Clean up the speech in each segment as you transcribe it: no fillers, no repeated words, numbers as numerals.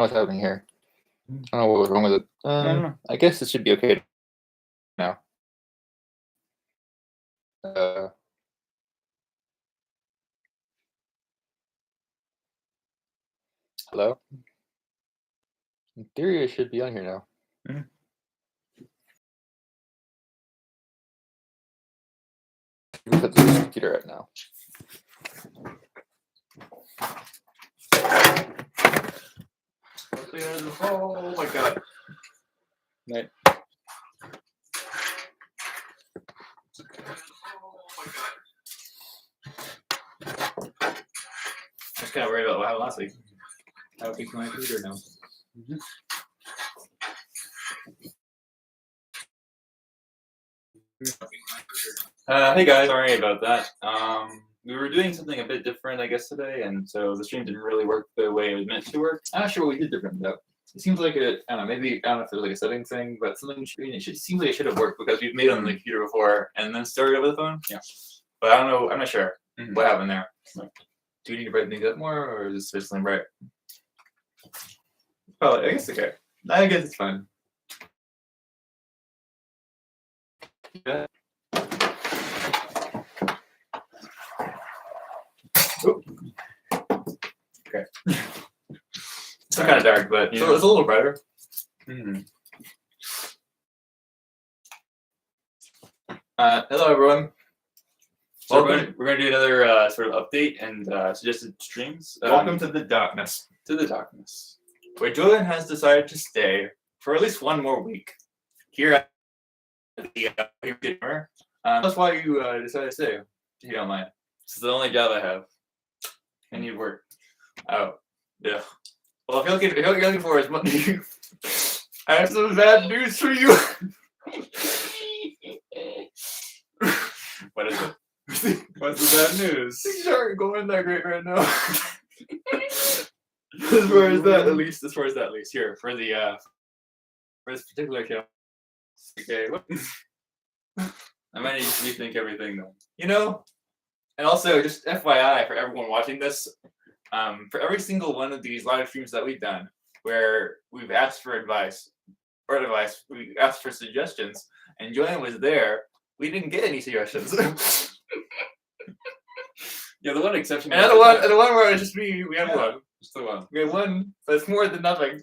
what's happening here. I don't know what was wrong with it. I guess it should be okay now. Hello? In theory, it should be on here now. Put this computer right now. Oh my god. Right. I was kind of worried about what happened last week. I'll fix my computer now. Hey guys, sorry about that. We were doing something a bit different, I guess, today, and so the stream didn't really work the way it was meant to work. I'm not sure what we did different though. It seems like I don't know, maybe, I don't know if it was like a settings thing, but something seems like it should have worked because we've made it on the computer before and then started over the phone. Yeah. But I don't know, I'm not sure what happened there. Do we need to brighten things up more, or is this sufficiently bright? Probably, I guess it's okay. I guess it's fine. Yeah. Oop. Okay. Still kind of dark, but yeah. It's a little brighter. Hello, everyone. So we're going to do another sort of update and suggested streams. Welcome to the darkness. To the darkness, where Julian has decided to stay for at least one more week here at the dinner. That's why you decided to stay, if you don't mind. This is the only job I have. I need work. Oh, yeah. Well, if you're looking for as much, I have some bad news for you. What is it? What's the bad news? Things aren't going that great right now. As far as that, at least. Here for the for this particular channel. Okay. I might need to rethink everything though. You know. And also, just FYI for everyone watching this, for every single one of these live streams that we've done, where we've asked for advice, we asked for suggestions, and Julian was there, we didn't get any suggestions. Yeah, the one exception. And the one where it was just me, we had one. Just the one. We had one, but it's more than nothing.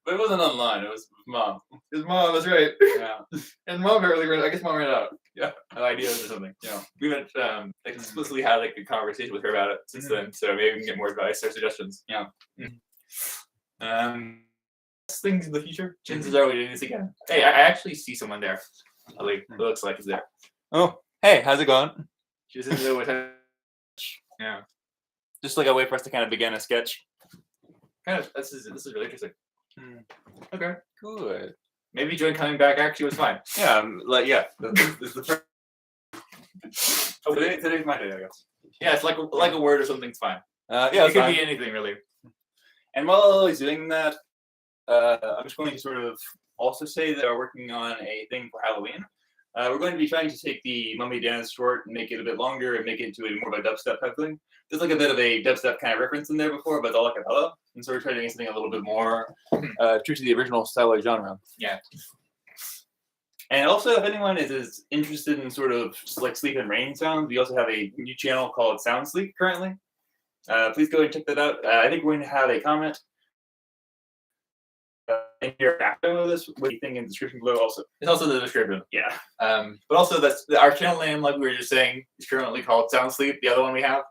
But it wasn't online, it was mom. His mom, that's right. Yeah. And mom I guess mom ran it out. Yeah. Ideas or something. Yeah. We haven't explicitly had like a conversation with her about it since then, so maybe we can get more advice or suggestions. Yeah. Things in the future. Chances are we doing this again. Hey, I actually see someone there. It looks like he's there. Oh, hey, how's it going? She's in the with yeah. Just like a way for us to kind of begin a sketch. Kind of. This is really interesting. Okay. Good. Maybe Joy coming back actually was fine. Yeah, This is the first. Oh, today's my day, I guess. Yeah, it's like a word or something's fine. Yeah, it could be anything really. And while he's doing that, I'm just going to sort of also say that we're working on a thing for Halloween. We're going to be trying to take the Mummy Dance short and make it a bit longer and make it into a more of a dubstep type thing. There's like a bit of a dubstep kind of reference in there before, but it's all a cappella. And so we're trying to make something a little bit more true to the original style of genre. Yeah. And also, if anyone is interested in sort of like sleep and rain sounds, we also have a new channel called Sound Sleep currently. Please go and check that out. I think we're going to have a comment in here after this. What do you think in the description below? Also, it's also in the description. Yeah. But also that's our channel name, like we were just saying, is currently called Sound Sleep. The other one we have,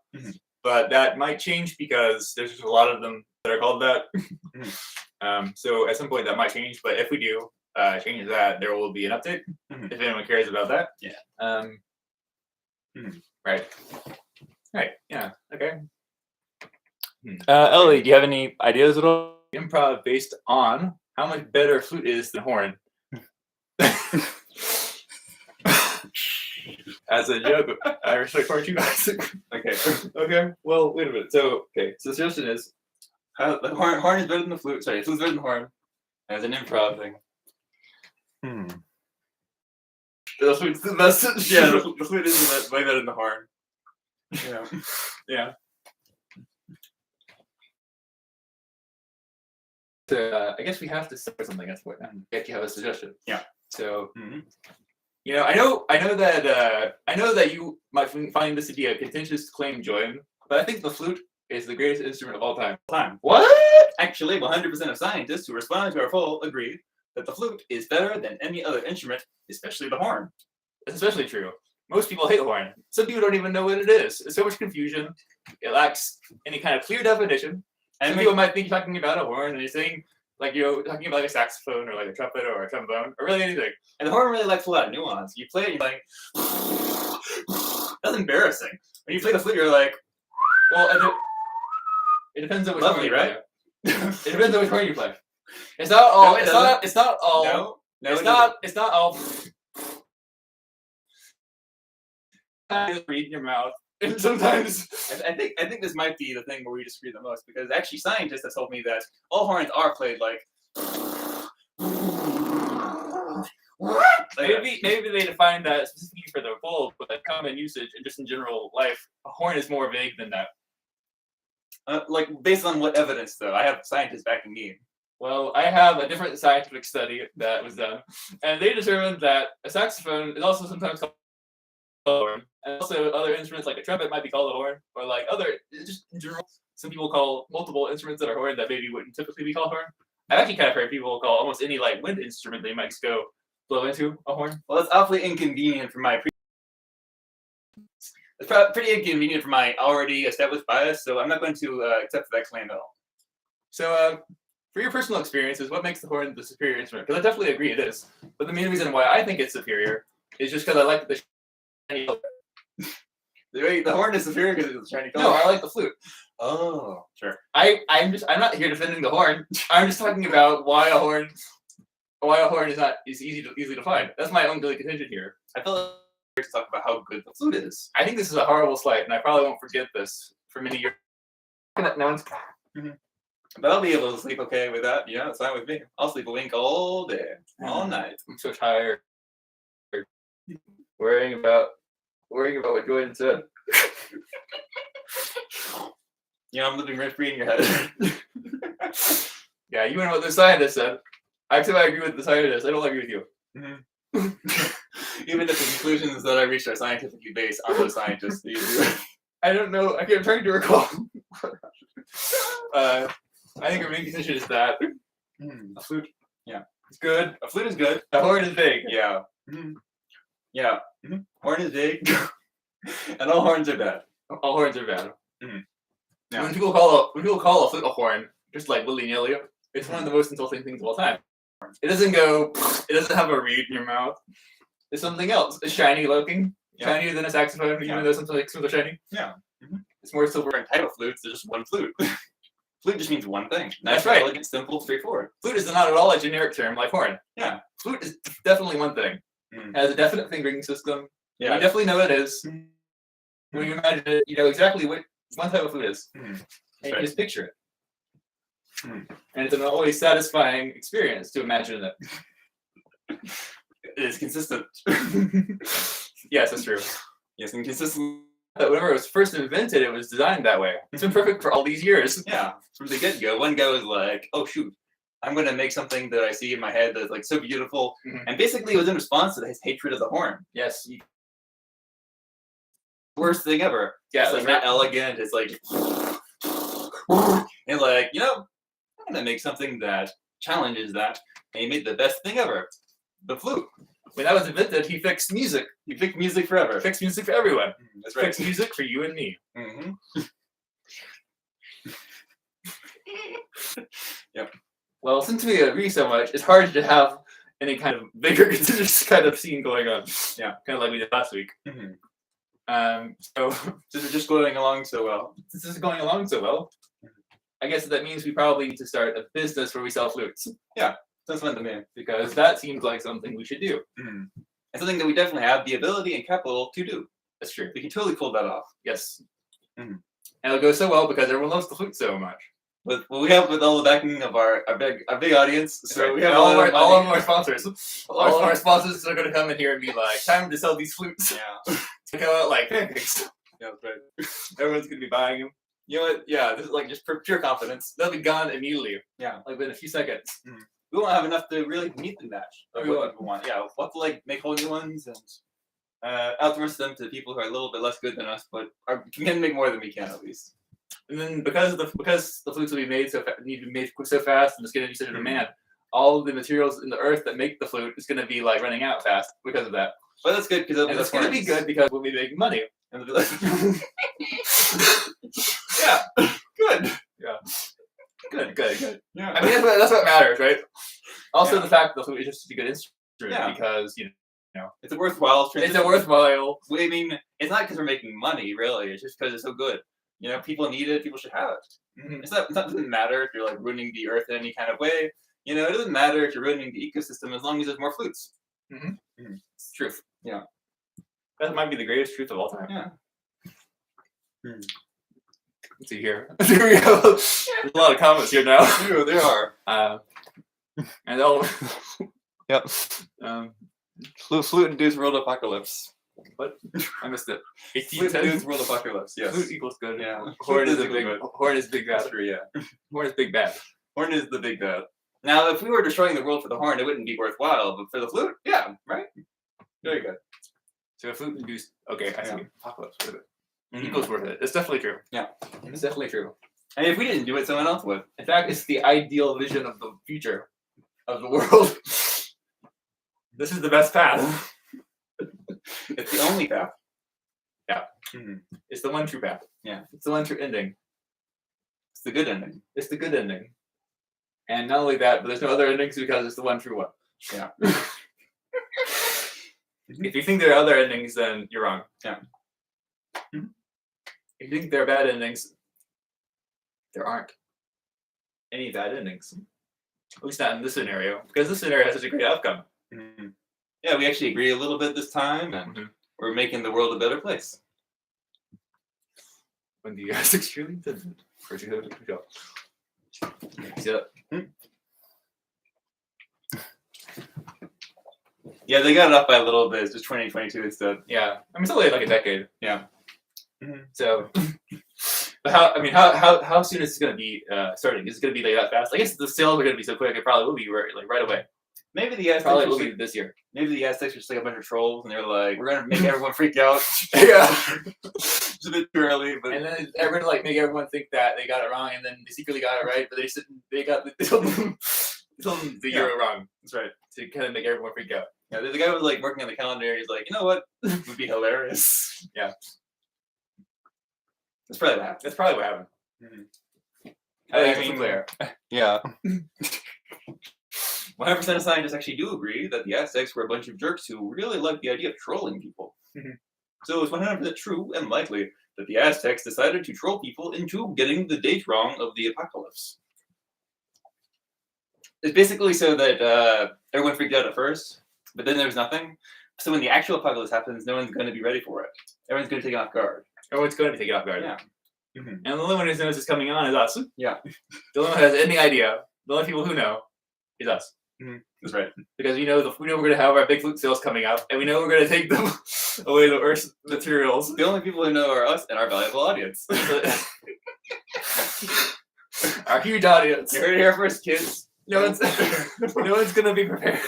but that might change because there's just a lot of them that are called that. So at some point that might change. But if we do change that, there will be an update if anyone cares about that. Yeah. Right. Right. Yeah. Okay. Ellie, do you have any ideas at all? Improv based on how much better flute is than horn. As a joke, I respect part you guys. Okay. Okay. Well, wait a minute. So, okay. So the suggestion is, the horn is better than the flute. Sorry, flute's better than the horn. As an improv thing. The flute's the best. Yeah, the flute is the best, way better than the horn. Yeah. Yeah. I guess we have to start something. That's what I actually have a suggestion. Yeah. So, you know, I know that you might find this to be a contentious claim, Julian, but I think the flute is the greatest instrument of all time. What? Actually, 100% of scientists who responded to our poll agree that the flute is better than any other instrument, especially the horn. It's especially true. Most people hate the horn. Some people don't even know what it is. There's so much confusion. It lacks any kind of clear definition. And people might think you're talking about a horn and you're saying, like, talking about like a saxophone or like a trumpet or a trombone or really anything. And the horn really lacks a lot of nuance. You play it, you're like, that's embarrassing. When you play the flute, you're like, well, it depends on which horn you right? play. It depends on which horn you play. It's not all. No, it's not all. No, it's not all. Read in your mouth. And sometimes I think this might be the thing where we disagree the most, because actually scientists have told me that all horns are played like maybe they define that specifically for their bull, but common usage and just in general life, a horn is more vague than that. like based on what evidence though? I have scientists backing me. Well, I have a different scientific study that was done, and they determined that a saxophone is also sometimes called a horn, and also other instruments like a trumpet might be called a horn, or like other, just in general, some people call multiple instruments that are horn that maybe wouldn't typically be called horn. I've actually kind of heard people call almost any like wind instrument they might just go blow into a horn. Well, it's awfully inconvenient for my pretty inconvenient for my already established bias, so I'm not going to accept that claim at all. So, for your personal experiences, what makes the horn the superior instrument? Because I definitely agree it is. But the main reason why I think it's superior is just because I like the shiny color. The horn is superior because it's a shiny color? No, I like the flute. Oh, sure. I'm not here defending the horn. I'm just talking about why a horn is easy to find. That's my own really contention here. I feel like to talk about how good the flute is. I think this is a horrible slight, and I probably won't forget this for many years. But I'll be able to sleep okay with that. Yeah, it's fine with me. I'll sleep a wink all day, all night. I'm so tired. Worrying about what Julian said. I'm living rent free in your head. Yeah, you know what the scientist said. Actually, I agree with the scientist. I don't agree with you. Even if the conclusions that I reached are scientifically based on those scientists. I don't know. I'm trying to recall. I think our main condition is that a flute, it's good. A flute is good. A horn is big. Yeah. Yeah. Horn is big. And all horns are bad. All horns are bad. Yeah. When people call a flute a horn, just like willy-nilly, it's one of the most insulting things of all time. It doesn't have a reed in your mouth. It's something else. It's shiny looking. Shinier than a saxophone, even though something like are shiny. Yeah. It's more silver. And title flutes, there's just one flute. Flute just means one thing. That's right. Elegant, simple, straightforward. Flute is not at all a generic term like horn. Yeah. Flute is definitely one thing. It has a definite fingering system. Yeah. You definitely know what it is. When you imagine it, you know exactly what one type of flute is. And you can just picture it. And it's an always satisfying experience to imagine it. It is consistent. Yes, that's true. Yes, and consistent. Whenever it was first invented, it was designed that way. It's been perfect for all these years. Yeah, from the get-go. One guy was like, oh shoot, I'm going to make something that I see in my head that's like so beautiful. And basically it was in response to his hatred of the horn. Yes. Worst thing ever. Yeah, it's like not elegant. It's like, and like, I'm going to make something that challenges that. And he made the best thing ever. The flute. When that was invented, he fixed music. He fixed music forever. Fixed music for everyone. That's right. Fixed music for you and me. Yep. Well, since we agree so much, it's hard to have any kind of bigger contentious kind of scene going on. Yeah, kind of like we did last week. So this is just going along so well. This is going along so well. I guess that means we probably need to start a business where we sell flutes. Yeah. Sounds fun to me. Because that seems like something we should do. And something that we definitely have the ability and capital to do. That's true. We can totally pull that off. Yes. And it'll go so well because everyone loves the flute so much. But we have with all the backing of our big audience. So right. We have all of our sponsors. All of our sponsors are going to come in here and be like, time to sell these flutes. Yeah. To come out like pancakes. Yeah, that's right. Everyone's going to be buying them. You know what? Yeah, this is like just pure confidence. They'll be gone immediately. Yeah. Like within a few seconds. We won't have enough to really meet the match of We what won't. people want. Yeah, we'll have to like make whole new ones and outsource them to people who are a little bit less good than us, but can make more than we can at least. And then because the flutes will be made need to be made so fast and it's going to be such a demand, all of the materials in the earth that make the flute is going to be like running out fast because of that. But that's good because it's going to be good because we'll be making money. And yeah, good. Yeah. Good. Yeah. I mean, that's what matters, right? Also, the fact that the flute is just a good instrument because, it's a worthwhile transition. It's a worthwhile. I mean, it's not because we're making money, really. It's just because it's so good. People need it. People should have it. Mm-hmm. It doesn't matter if you're like ruining the earth in any kind of way. It doesn't matter if you're ruining the ecosystem as long as there's more flutes. It's truth. Yeah. That might be the greatest truth of all time. Yeah. Let's see here. Here we go. There's a lot of comments here now. Ew, there are. And they'll. Yep. Flute-induced world apocalypse. What? I missed it. Flute-induced world apocalypse. Yes. Flute equals good. Yeah. Horn is big. Horn is big bad. True, yeah. Horn is big bad. Horn is the big bad. Now, if we were destroying the world for the horn, it wouldn't be worthwhile. But for the flute, yeah, right. Very good. So a flute induced. Okay, I see. Yeah. Apocalypse worth it. Equals worth it. It's definitely true. Yeah. It's definitely true. And if we didn't do it, someone else would. In fact, it's the ideal vision of the future of the world. This is the best path. It's the only path. Yeah. Mm-hmm. It's the one true path. Yeah. It's the one true ending. It's the good ending. It's the good ending. And not only that, but there's no other endings because it's the one true one. Yeah. If you think there are other endings, then you're wrong. Yeah. If you think there are bad endings, there aren't any bad endings. At least not in this scenario, because this scenario has such a great outcome. Mm-hmm. Yeah, we actually agree a little bit this time, and we're making the world a better place. When the Isaac truly did first you go. See that? Yeah, they got it up by a little bit. It's just 2022 instead. Yeah, I mean it's only like a decade. Yeah. So, but how soon is it going to be starting? Is it going to be like that fast? I guess the sales are going to be so quick. It probably will be right away. Maybe the Aztecs probably will be this year. Maybe the Aztecs are just like a bunch of trolls, and they're like, "We're gonna make everyone freak out." Yeah, it's a bit too early, but and then everyone like make everyone think that they got it wrong, and then they secretly got it right, but they told them the year wrong. That's right. To kind of make everyone freak out. Yeah, the guy was like working on the calendar. He's like, you know what? It would be hilarious. Yeah, that's probably what happened. That's probably what happened. I mean, clear. Yeah. 100% of scientists actually do agree that the Aztecs were a bunch of jerks who really liked the idea of trolling people. So it's 100% true and likely that the Aztecs decided to troll people into getting the date wrong of the apocalypse. It's basically so that everyone freaked out at first, but then there was nothing. So when the actual apocalypse happens, no one's going to be ready for it. Everyone's going to take it off guard. Everyone's going to take it off guard. Yeah. And the only one who knows it's coming on is us. Yeah. The only one who has any idea, the only people who know, is us. That's right. Because we know we're going to have our big flute sales coming up, and we know we're going to take them away the Earth's materials. The only people who know are us and our valuable audience. Our huge audience. You heard it here first, kids. No one's going to be prepared.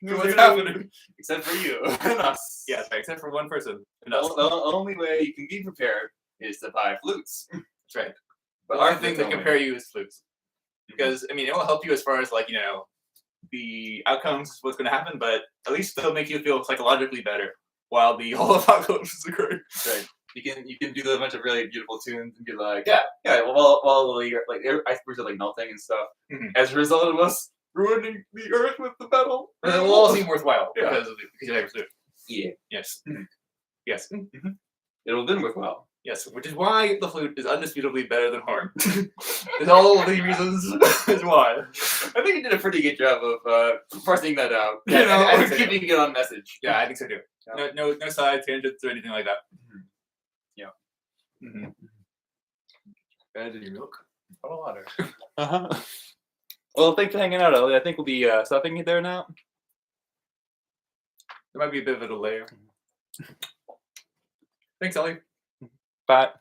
What's happening? Except for you and us. Yeah, right, except for one person. And The us. only way you can be prepared is to buy flutes. That's right. But The only thing that compare you is flutes. Because, I mean, it will help you as far as, like, the outcomes, what's going to happen, but at least it'll make you feel psychologically better while the whole apocalypse is occurring. Right. You can do a bunch of really beautiful tunes and be like, Yeah. while the icebergs are like melting and stuff. As a result of us ruining the earth with the metal. And it will all seem worthwhile Yeah. because you have flute. Yeah. Yes. Yes. It'll have been worthwhile. Yes, which is why the flute is undisputably better than horn. There's all of the reasons is why. I think you did a pretty good job of parsing that out. Yeah, I think so, keeping it on message. Yeah, I think so too. Yeah. No side tangents or anything like that. Yeah. Better than your milk. Bottle of water. Well, thanks for hanging out, Ellie. I think we'll be stopping you there now. There might be a bit of a delay. Thanks, Ellie. Bye.